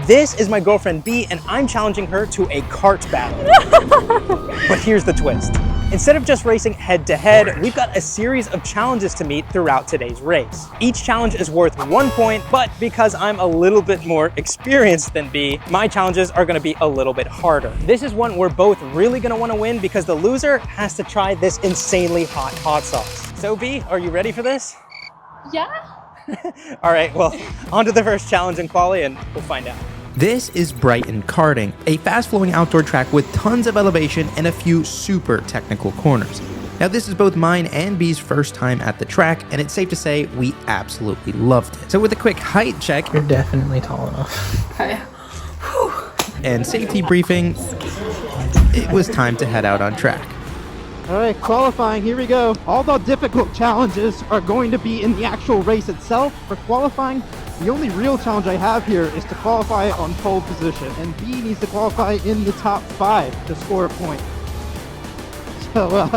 This is my girlfriend B, and I'm challenging her to a kart battle. But here's the twist. Instead of just racing head to head, we've got a series of challenges to meet throughout today's race. Each challenge is worth 1 point, but because I'm a little bit more experienced than B, my challenges are gonna be a little bit harder. This is one we're both really gonna wanna win because the loser has to try this insanely hot sauce. So B, are you ready for this? Yeah. All right, well, on to the first challenge in quali and we'll find out. This is Brighton Karting, a fast-flowing outdoor track with tons of elevation and a few super technical corners. Now this is both mine and B's first time at the track, and it's safe to say we absolutely loved it. So with a quick height check, you're definitely tall enough. Okay. And safety briefing, it was time to head out on track. All right, qualifying, here we go. All the difficult challenges are going to be in the actual race itself. For qualifying, the only real challenge I have here is to qualify on pole position, and B needs to qualify in the top 5 to score a point. So,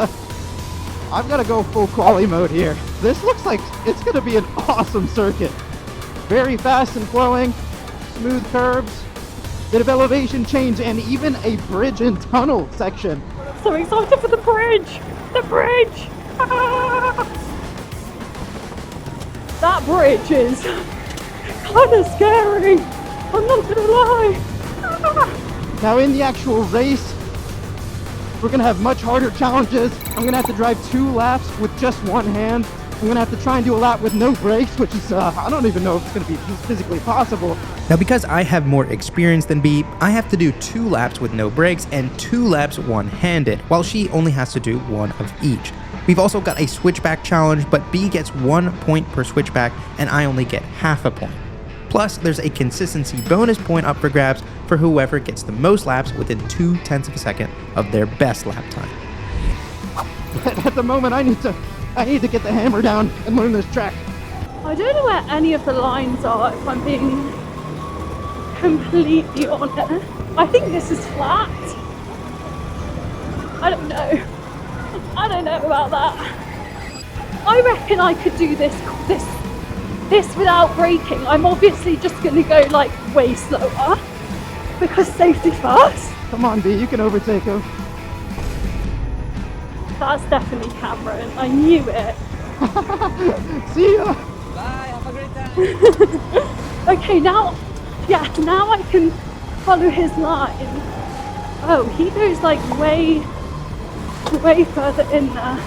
I've got to go full quali mode here. This looks like it's going to be an awesome circuit. Very fast and flowing, smooth curves, bit of elevation change, and even a bridge and tunnel section. So excited for the bridge! The bridge! Ah! That bridge is kind of scary. I'm not gonna lie. Ah! Now in the actual race, we're gonna have much harder challenges. I'm gonna have to drive 2 laps with just one hand. I'm gonna have to try and do a lap with no brakes, which is, I don't even know if it's gonna be physically possible. Now because I have more experience than B, I have to do 2 laps with no brakes and 2 laps one-handed, while she only has to do 1 of each. We've also got a switchback challenge, but B gets 1 point per switchback and I only get half a point. Plus, there's a consistency bonus point up for grabs for whoever gets the most laps within 0.2 of a second of their best lap time. At the moment, I need to get the hammer down and learn this track. I don't know where any of the lines are, if I'm being completely honest. I think this is flat. I don't know. I don't know about that. I reckon I could do this without braking. I'm obviously just going to go like way slower because safety first. Come on, B, you can overtake him. That's definitely Cameron. I knew it. See ya. Bye, have a great time. Okay, now I can follow his line. Oh, he goes like way further in there.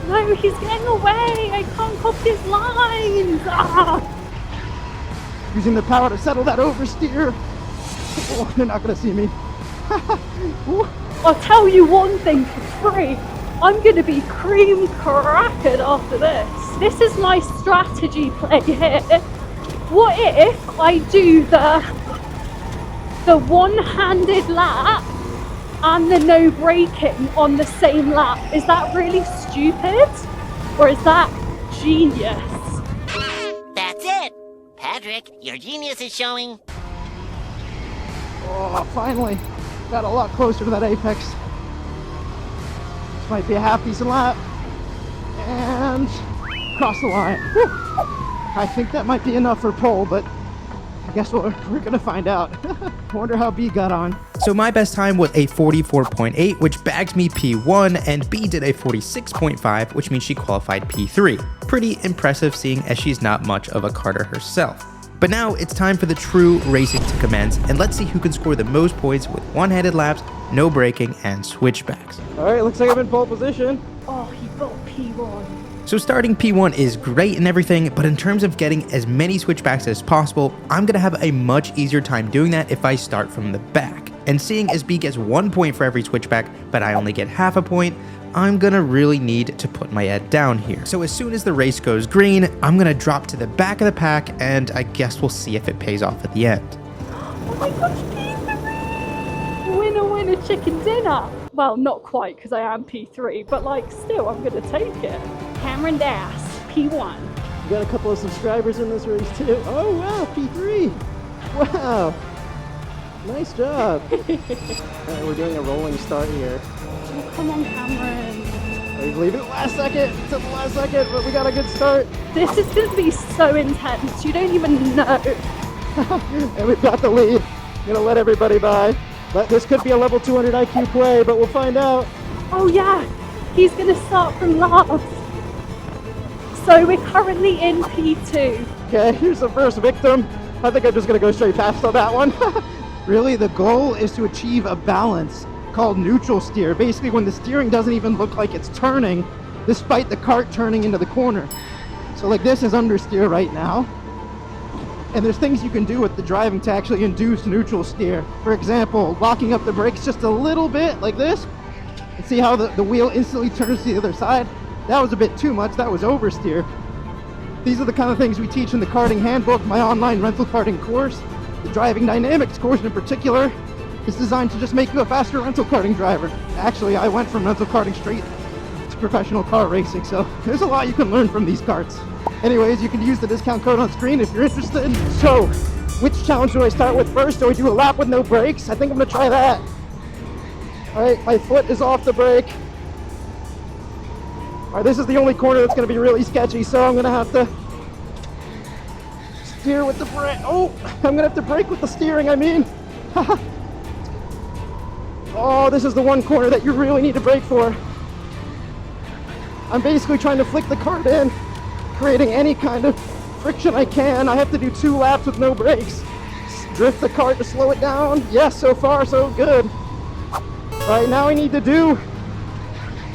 No, he's getting away. I can't copy his lines. Ah. Using the power to settle that oversteer. Oh, they're not gonna see me. I'll tell you one thing for free. I'm gonna be cream crackered after this. This is my strategy play here. What if I do the one-handed lap and the no braking on the same lap? Is that really stupid? Or is that genius? That's it! Patrick, your genius is showing. Oh, finally. Got a lot closer to that apex. This might be a half-decent lap. And cross the line. Whew. I think that might be enough for pole, but I guess we're gonna find out. I wonder how B got on. So my best time was a 44.8, which bagged me P1, and B did a 46.5, which means she qualified P3. Pretty impressive seeing as she's not much of a karter herself. But now it's time for the true racing to commence, and let's see who can score the most points with one-handed laps, no braking, and switchbacks. All right, looks like I'm in pole position. Oh, he got P1. So starting P1 is great and everything, but in terms of getting as many switchbacks as possible, I'm gonna have a much easier time doing that if I start from the back. And seeing as B gets 1 point for every switchback, but I only get half a point, I'm gonna really need to put my head down here. So as soon as the race goes green, I'm gonna drop to the back of the pack, and I guess we'll see if it pays off at the end. Oh my gosh, P3! Winner, winner, chicken dinner. Well, not quite, because I am P3, but like, still, I'm gonna take it. Cameron Das, P1. We got a couple of subscribers in this race too. Oh wow, P3. Wow. Nice job. All right, we're doing a rolling start here. Oh, come on, Cameron. We leave it last second, to the last second, but we got a good start. This is going to be so intense. You don't even know. And we've got the lead. Gonna let everybody by. But this could be a level 200 IQ play, but we'll find out. Oh yeah, he's gonna start from last. So we're currently in P2. Okay, here's the first victim. I think I'm just gonna go straight past on that one. Really, the goal is to achieve a balance called neutral steer. Basically, when the steering doesn't even look like it's turning, despite the cart turning into the corner. So like this is understeer right now. And there's things you can do with the driving to actually induce neutral steer. For example, locking up the brakes just a little bit like this. And see how the wheel instantly turns to the other side? That was a bit too much, that was oversteer. These are the kind of things we teach in the karting handbook, my online rental karting course. The driving dynamics course in particular is designed to just make you a faster rental karting driver. Actually, I went from rental karting straight to professional car racing, so there's a lot you can learn from these karts. Anyways, you can use the discount code on screen if you're interested. So, which challenge do I start with first? Do I do a lap with no brakes? I think I'm gonna try that. Alright, my foot is off the brake. Alright, this is the only corner that's gonna be really sketchy, so I'm gonna have to steer with the brake. Oh, I'm gonna have to brake with the steering, I mean. Oh, this is the one corner that you really need to brake for. I'm basically trying to flick the cart in, creating any kind of friction I can. I have to do 2 laps with no brakes. Drift the cart to slow it down. Yes, so far so good. Right now I need to do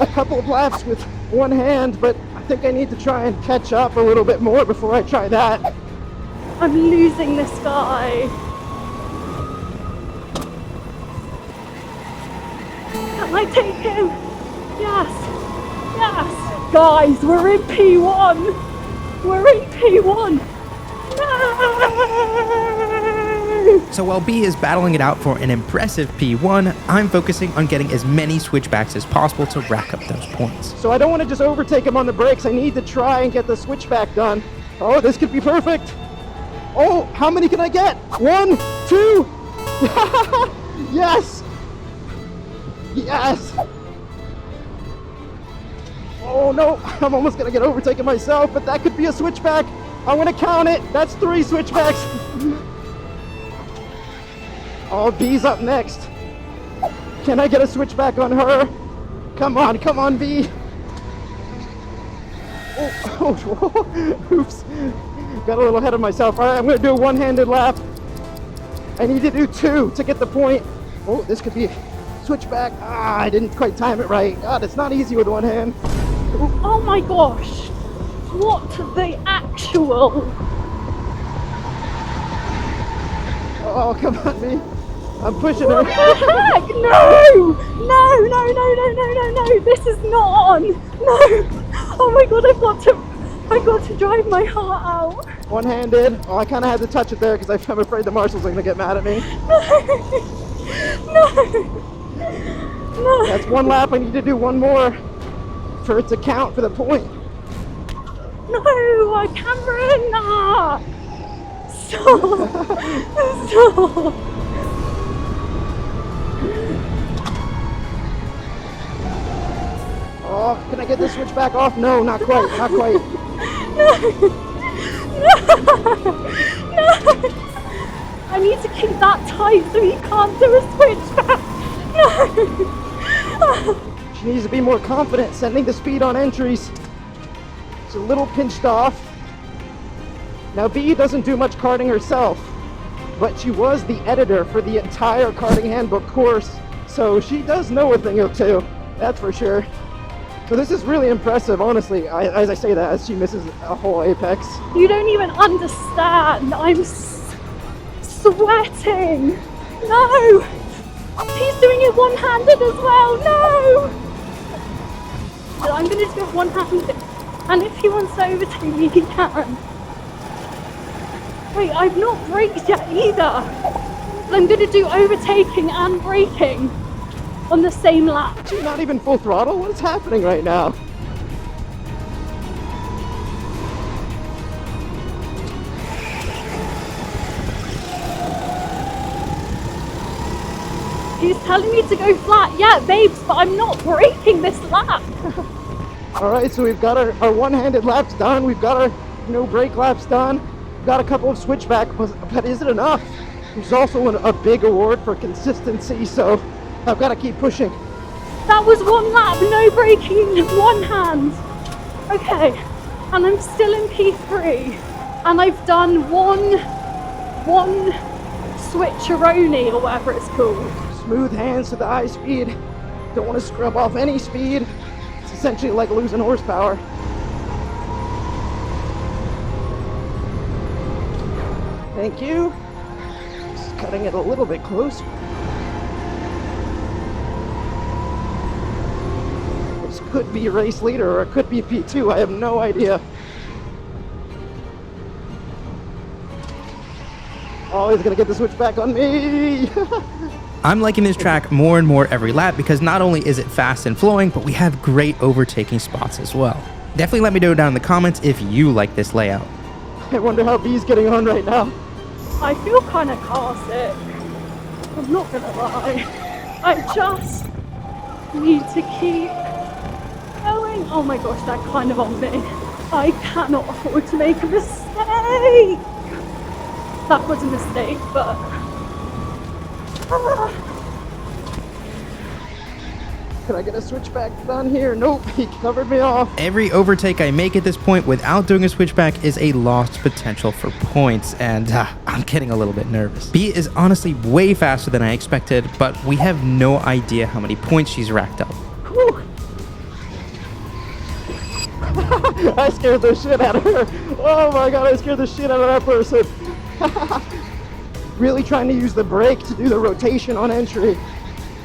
a couple of laps with one hand, but I think I need to try and catch up a little bit more before I try that. I'm losing this guy. Can I take him? Yes. Yes. Guys, we're in P1. We're in P1. No! So while B is battling it out for an impressive P1, I'm focusing on getting as many switchbacks as possible to rack up those points. So I don't want to just overtake him on the brakes. I need to try and get the switchback done. Oh, this could be perfect. Oh, how many can I get? 1, 2. Yes. Yes. Oh no, I'm almost gonna get overtaken myself, but that could be a switchback. I'm gonna count it. That's 3 switchbacks. Oh, B's up next. Can I get a switchback on her? Come on, B. Oh, oops. Got a little ahead of myself. All right, I'm gonna do a one-handed lap. I need to do 2 to get the point. Oh, this could be a switchback. Ah, I didn't quite time it right. God, it's not easy with one hand. Oh my gosh. What the actual? Oh, come on, B. I'm pushing What her. the heck? No! No! This is not on. No! Oh my god, I've got to drive my heart out. One-handed. Oh, I kind of had to touch it there because I'm afraid the marshals are gonna get mad at me. No! That's 1 lap. I need to do 1 more for it to count for the point. No! Cameron! Ah! Stop! Stop! Oh, can I get this switchback off? No, not quite, not quite. No! I need to keep that tight so he can't do a switchback. No! She needs to be more confident sending the speed on entries. It's a little pinched off. Now B doesn't do much karting herself, but she was the editor for the entire karting handbook course, so she does know a thing or two, that's for sure. So this is really impressive, honestly, as I say that, as she misses a whole apex. You don't even understand. I'm sweating. No! He's doing it one-handed as well. No! I'm going to do it one-handed. And if he wants to overtake me, he can. Wait, I've not braked yet either. I'm going to do overtaking and braking on the same lap. She's not even full throttle? What is happening right now? He's telling me to go flat. Yeah, babes, but I'm not braking this lap. All right, so we've got our one-handed laps done. We've got our no brake laps done. Got a couple of switchback, but is it enough? There's also a big award for consistency, so I've got to keep pushing. That was one lap, no braking, one hand. Okay, and I'm still in P3, and I've done one switcheroni or whatever it's called. Smooth hands to the high speed. Don't want to scrub off any speed. It's essentially like losing horsepower. Thank you. Just cutting it a little bit close. This could be race leader or it could be P2. I have no idea. Oh, he's gonna get the switch back on me. I'm liking this track more and more every lap because not only is it fast and flowing, but we have great overtaking spots as well. Definitely let me know down in the comments if you like this layout. I wonder how B's getting on right now. I feel kind of car sick. I'm not gonna lie. I just need to keep going. Oh my gosh, that kind of on me. I cannot afford to make a mistake. That was a mistake, but... Can I get a switchback done here? Nope, he covered me off. Every overtake I make at this point without doing a switchback is a lost potential for points, and I'm getting a little bit nervous. B is honestly way faster than I expected, but we have no idea how many points she's racked up. Whew. I scared the shit out of her. Oh my god, I scared the shit out of that person. Really trying to use the brake to do the rotation on entry.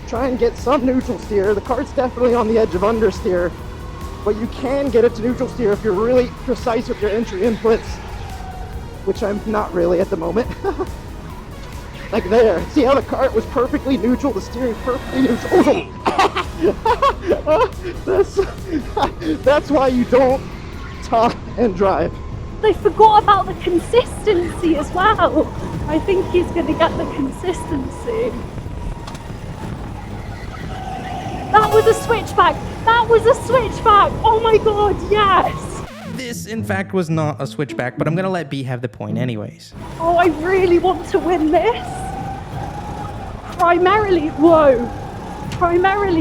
Try and get some neutral steer. The kart's definitely on the edge of understeer, but you can get it to neutral steer if you're really precise with your entry inputs, which I'm not really at the moment. Like there. See how the kart was perfectly neutral, the steering perfectly neutral. That's why you don't talk and drive. They forgot about the consistency as well. I think he's going to get the consistency. That was a switchback. That was a switchback. Oh my god, yes. This, in fact, was not a switchback, but I'm going to let B have the point anyways. Oh, I really want to win this. Primarily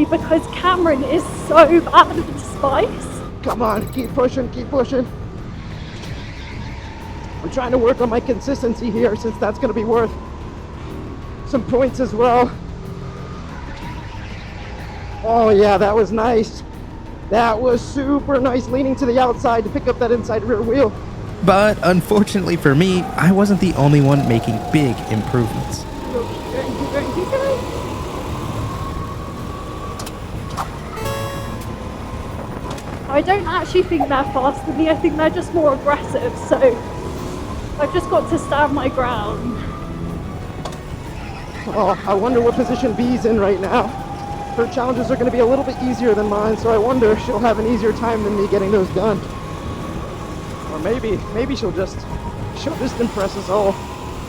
because Cameron is so bad with spice. Come on, keep pushing, keep pushing. I'm trying to work on my consistency here since that's going to be worth some points as well. Oh yeah, that was nice. That was super nice, leaning to the outside to pick up that inside rear wheel. But unfortunately for me, I wasn't the only one making big improvements. Keep going. I don't actually think they're faster than me. I think they're just more aggressive, so I've just got to stand my ground. Oh, I wonder what position B's in right now. Her challenges are going to be a little bit easier than mine, so I wonder if she'll have an easier time than me getting those done. Or maybe she'll just impress us all.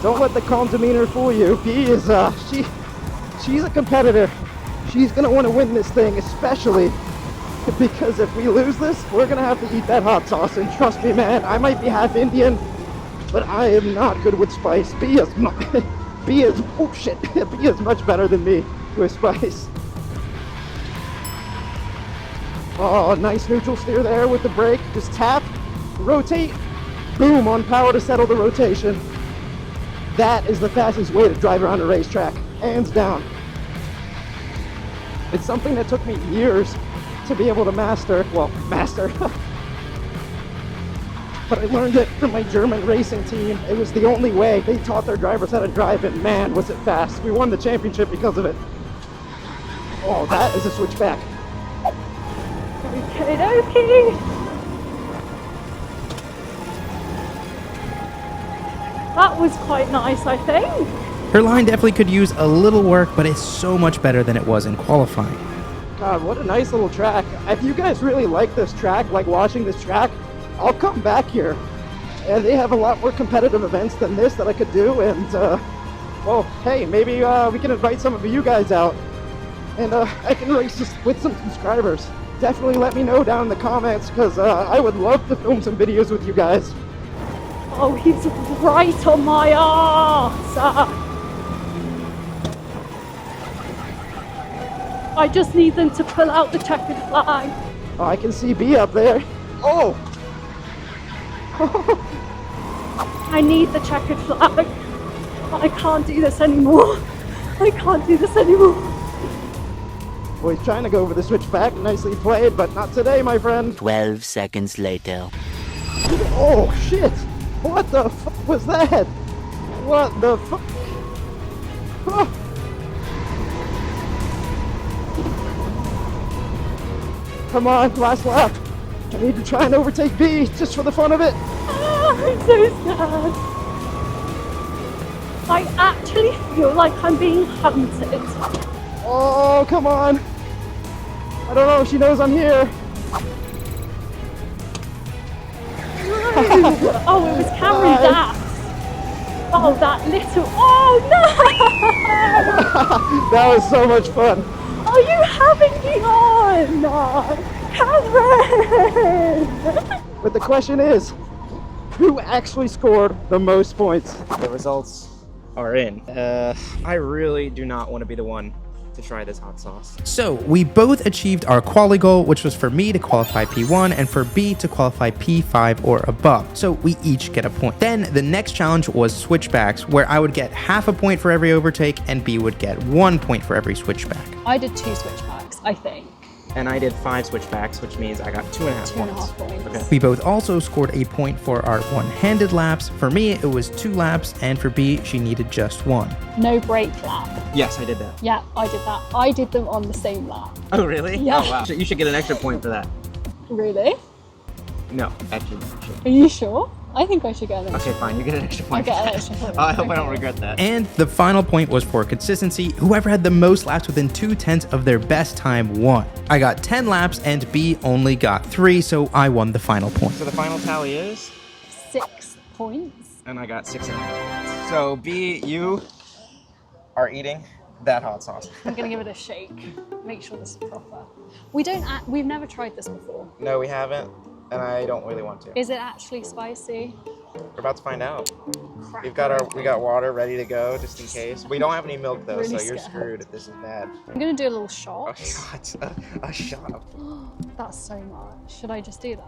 Don't let the calm demeanor fool you. B is she's a competitor. She's going to want to win this thing, especially because if we lose this, we're going to have to eat that hot sauce. And trust me, man, I might be half Indian, but I am not good with spice. B is much better than me with spice. Oh, nice neutral steer there with the brake. Just tap, rotate, boom, on power to settle the rotation. That is the fastest way to drive around a racetrack, hands down. It's something that took me years to be able to master. But I learned it from my German racing team. It was the only way. They taught their drivers how to drive, and man, was it fast. We won the championship because of it. Oh, that is a switchback. Okay. That was quite nice, I think. Her line definitely could use a little work, but it's so much better than it was in qualifying. God, what a nice little track. If you guys really like this track, like watching this track, I'll come back here. And they have a lot more competitive events than this that I could do, and well, hey, maybe we can invite some of you guys out, and I can race just with some subscribers. Definitely let me know down in the comments, because I would love to film some videos with you guys. Oh, he's right on my arse. I just need them to pull out the checkered flag. Oh, I can see B up there. Oh! I need the checkered flag. I can't do this anymore. I can't do this anymore. Well, he's trying to go over the switchback. Nicely played, but not today, my friend. 12 seconds later. Oh, shit! What the fuck was that? What the fuck? Oh. Come on, last lap. I need to try and overtake B, just for the fun of it. I'm so sad. I actually feel like I'm being hunted. Oh, come on. I don't know if she knows I'm here. Oh, it was Cameron Dash. Oh, that little. Oh no! That was so much fun. Are you having me on? Cameron! But the question is, who actually scored the most points? The results are in. I really do not want to be the one to try this hot sauce. So we both achieved our quali goal, which was for me to qualify P1 and for B to qualify P5 or above. So we each get a point. Then the next challenge was switchbacks, where I would get half a point for every overtake and B would get 1 point for every switchback. I did 2 switchbacks, I think. And I did 5 switchbacks, which means I got 2.5 points. 2.5 points. Okay. We both also scored a point for our one-handed laps. For me, it was 2 laps, and for B, she needed just 1. No break lap. Yes, I did that. Yeah, I did that. I did them on the same lap. Oh, really? Yeah. Oh, wow. You should get an extra point for that. Really? No, actually, you should. Are you sure? I think I should get an extra. Okay, fine. You get an extra I point. get an extra point. I hope I don't Okay. regret that. And the final point was for consistency. Whoever had the most laps within 2/10 of their best time won. I got 10 laps and B only got 3, so I won the final point. So the final tally is, 6 points. and I got 6.5. So B, you are eating that hot sauce. I'm gonna give it a shake. Make sure this is proper. We've never tried this before. No, we haven't, and I don't really want to. Is it actually spicy? We're about to find out. Crap. We got water ready to go just in case. We don't have any milk though, Really so you're scared. screwed if this is bad. I'm gonna do a little A shot. shot. A shot. That's so much. Should I just do that?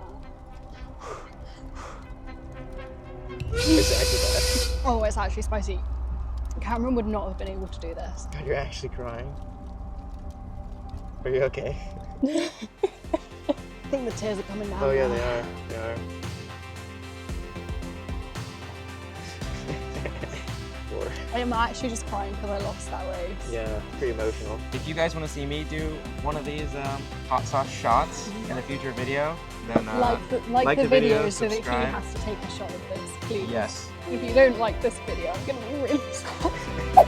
It's actually bad. Oh, it's actually spicy. Cameron would not have been able to do this. God, you're actually crying. Are you okay? I think the tears are coming down. Oh yeah, now. they are. They are. Poor. I am actually just crying because I lost that race. Yeah, pretty emotional. If you guys want to see me do one of these hot sauce shots in a future video, then like the video so that he subscribe. has to take a shot of this, please. Yes. If you don't like this video, I'm gonna be really sad.